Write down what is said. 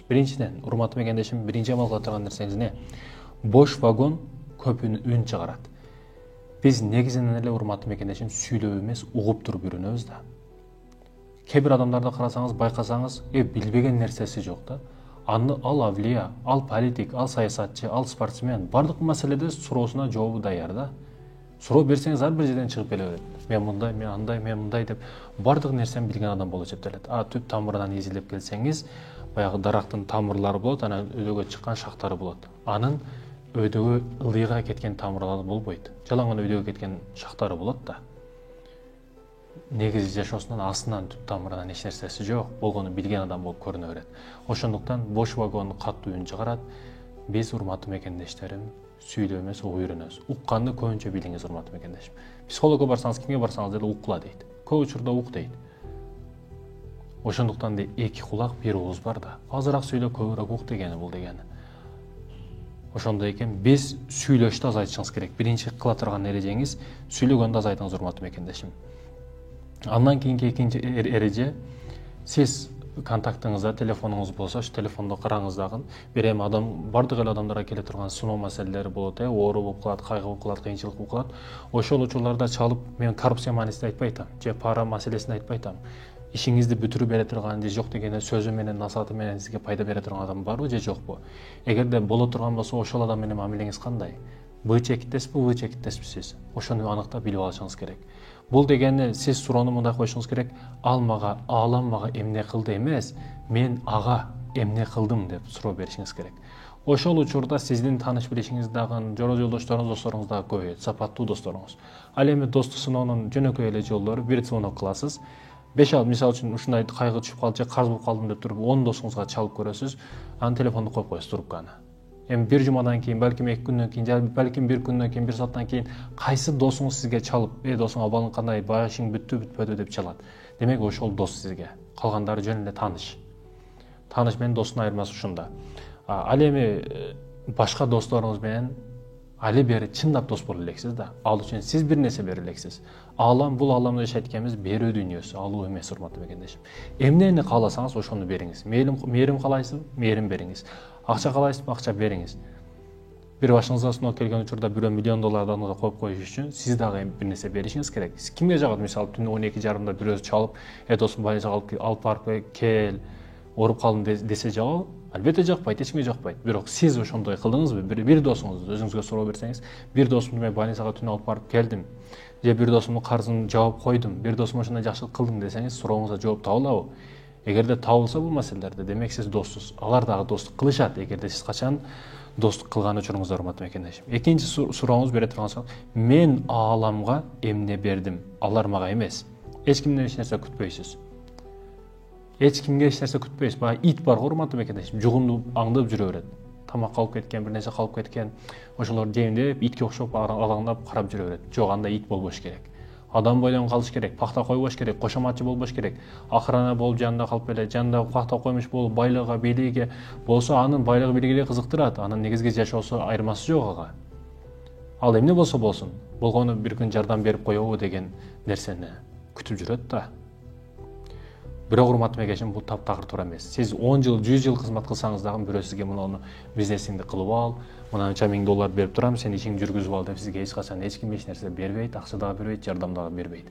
Биринчиден, урматтуу мекендешим, биринчи амал кыла турган нерсеңиз эмне? Бош вагон көп үн чыгарат. Биз негизинен эле урматтуу мекендешим сүйлөп эмес, угуп туруп үйрөнөбүз да. Кээ бир адамдарды карасаңыз, байкасаңыз, билбеген нерсеси жок да. Ал авлия, ал политик, ал саясатчы, ал спортсмен бардык маселеде суроосуна жообу даяр да. Суроо берсеңиз ар бир жерден чыгып келе берет. Мен мындай, мен андай, мен мындай деп бардык нерсени билген адам болуп эсептелет. Түп тамырынан изилдеп келсеңиз, баягы дарактын тамырлары болот, анан өйдөгө чыккан шактары болот. Анын өйдөгө ылыйга кеткен тамырлары болбойт. Жалаң өйдөгө кеткен шактары болот да. Негизи жашоосунан астынан түп тамырынан эч нерсеси жок, болгону билген адам болуп көрүнө берет. Ошондуктан бош вагон каттуу үн чыгарат. Биз урматтуу мекендештерим сүйлөп эмес, угуп үйрөнөбүз. Укканды көбүнчө билиңиз, урматтуу мекендешим. Психологко барсаңыз, кимге барсаңыз деле уккула дейт. Көп учурда ук дейт. Ошондуктан эки кулак бир ооз бар да. Азыраак сүйлө, көбүрөөк ук дегени бул дегени. Ошондой экен, биз сүйлөштү азайтышыңыз керек. Биринчи кыла турган эрежеңиз сүйлөгөндү азайтыңыз, урматтуу мекендешим. Андан кийинки экинчи эреже, сиз контактыңызда телефонуңуз болсо, ошо телефондо караңыз дагы. Бир эми адам бардык эле адамдарга келе турган сыноо маселелери болот, оору болуп калат, кайгы болуп калат, кыйынчылык болуп калат. Ошол учурларда чалып, мен коррупция маанисинде айтпай атам, же пара маселесинде айтпай атам. Ишиңизди бүтүрүп бере турган же жок дегенде сөзү менен, насааты менен сизге пайда бере турган адам барбы же жокпу? Эгерде боло турган болсо, ошол адам менен мамилеңиз кандай? В чекиттесизби, В чекиттесизби сиз? Ошону аныктап билип алышыңыз керек. Бул дегени сиз суроону мындай коюшуңуз керек. Аалам мага эмне кылды эмес, мен ага эмне кылдым деп суроо беришиңиз керек. Ошол учурда сиздин тааныш билишиңиз дагы, досторуңуз дагы көбөйөт, сапаттуу досторуңуз. Ал эми достук сыноонун жөнөкөй эле жолдору, бир звонок кыласыз. 5 мисалы үчүн ушундай кайгы түшүп калды же карыз болуп калдым деп туруп 10 досуңузга чалып көрөсүз, анын телефонду коюп коесуз трубканы. Эми бир жумадан кийин, балким 2 күндөн кийин, же балким 1 күндөн кийин, 1 сааттан кийин кайсы досуңуз сизге чалып, досуң абалың кандай, баягы ишиң бүтпөдү деп чалат. Демек ошол дос сизге. Калгандары жөн эле тааныш. Тааныш менен достун айырмасы ушунда. Ал эми башка досторуңуз менен али бери чындап дос боло элексиз да. Ал үчүн сиз бир нерсе бере элексиз. Бул аламда жашайт экенбиз, берүү дүйнөсү, алуу эмес, урматтуу мекендешим. Эмнени кааласаңыз ошону бериңиз. Мээрим каалайсызбы? Мээрим бериңиз. Акча каалайсызбы? Акча бериңиз. Бир башыңызга сыноо келген учурда бирөө $1 миллион адамга коюп коюш үчүн сиз дагы бир нерсе беришиңиз керек. Кимге жагат? Мисалы түнү 12:30 бирөөсү чалып, досум больницага алып барып кел, ооруп калдым десе жагабы? Албетте жакпайт, эч кимге жакпайт. Бирок сиз ошондой кылдыңызбы? Бир досуңуз өзүңүзгө суроо берсеңиз, бир досумду мен больницага түнү алып барып келдим, же бир досумдун карызын жаап койдум, бир досума ошондой жакшылык кылдым десеңиз, сурооңузга жооп табылабы? Эгерде табылса бул маселелерде, демек сиз доссуз. Алар дагы достук кылышат, эгерде сиз качан достук кылган учуруңузда, урматтуу мекендешим. Экинчи сурооңуз бере турган суроо, мен ааламга эмне бердим? Алар мага эмес. Эч кимден эч нерсе күтпөйсүз. Эч кимге эч нерсе күтпөйсүз. Баягы ит бар го, урматтуу мекендешим, жугунду аңдып жүрө берет. Тамак калып кеткен, бир нерсе калып кеткен, ошолорду жейм деп итке окшоп алаңдап карап жүрө берет. Жок, андай ит болбош керек. Адам бойдон калыш керек, пахта койбош керек, кошоматчы болбош керек. Охрана болуп жанында калып эле, жанында пахта коймуш болуп, байлыгы, бийлиги болсо, анын байлыгы, бийлиги кызыктырат. Анын негизги жашоосу айырмасы жок ага. Ал эмне болсо болсун, болгону бир күн жардам берип коебу деген нерсени күтүп жүрөт да. Бирок урматтуу мекендешим, бул таптакыр туура эмес. Сиз 10 жыл, 100 жыл кызмат кылсаңыз дагы бирөө сизге муну бизнесиңди кылып ал, мынанча $1000 берип турам, сен ишиңди жүргүзүп ал деп сизге эч качан эч ким эч нерсе бербейт, акча дагы бербейт, жардам дагы бербейт.